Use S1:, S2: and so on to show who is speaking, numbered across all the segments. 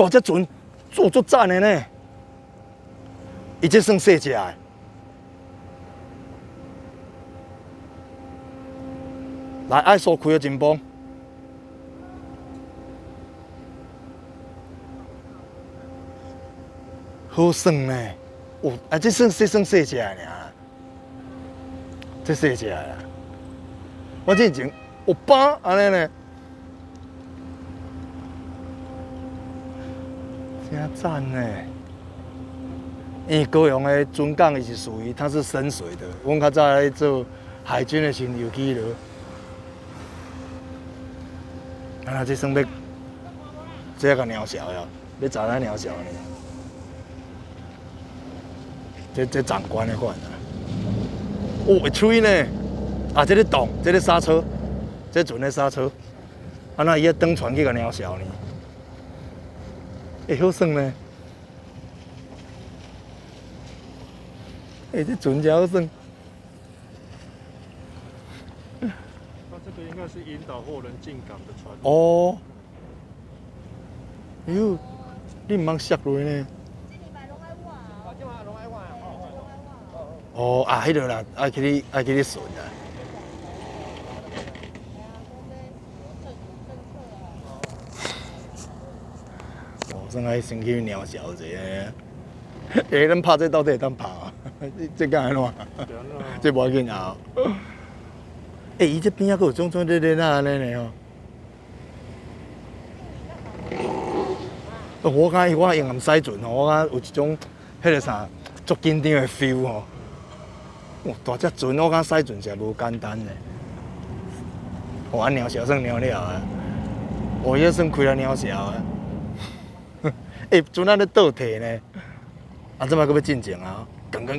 S1: 大只船做足赞的呢，伊这算细只的。来，爱手开个真棒，好算呢。哦，啊，这算细只的尔，这细只的啦。我之前有8安尼呢。 真赞呢！因为高雄的准港伊是属于它是深水的，阮较早咧做海军的时候，游起落。啊，这算要，这个鸟小呀，要炸咱鸟小呢。这长官的款啊！哦，会吹呢！啊，这个动，这个刹车，这船的刹车，啊，那伊要登船去个鸟小呢？ 会好算呢，这船真好算。
S2: 那这个应该是引导货人进港的船。
S1: 哦，哟，你唔通摔落呢？哦，啊，迄个啦，爱去你顺啊。算爱先去鸟小一下，咱拍这到底会当拍啊？这干安怎？这无要紧啊。伊这边还佫有种种咧安尼呢吼。我感觉我用含驶船吼，我感觉有一种迄个啥足紧张的 feel 吼。哇，大只船我感觉驶船是无简单的。哇，鸟小算鸟了啊！我也算开了鸟小啊。船仔咧倒退呢，啊，这摆佫要进前啊！刚，哎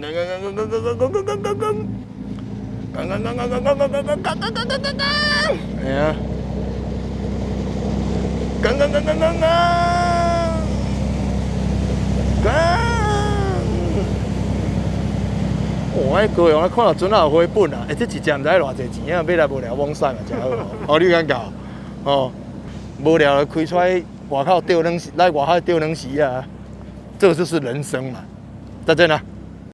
S1: 呀，哦，迄高雄啊，看到船仔有回本啊！这一只毋知偌济钱啊，买来无聊往晒嘛，真好。哦，你敢搞？哦，无聊开出来。 外口钓冷，来外口钓冷时啊，这就是人生嘛，在这呢。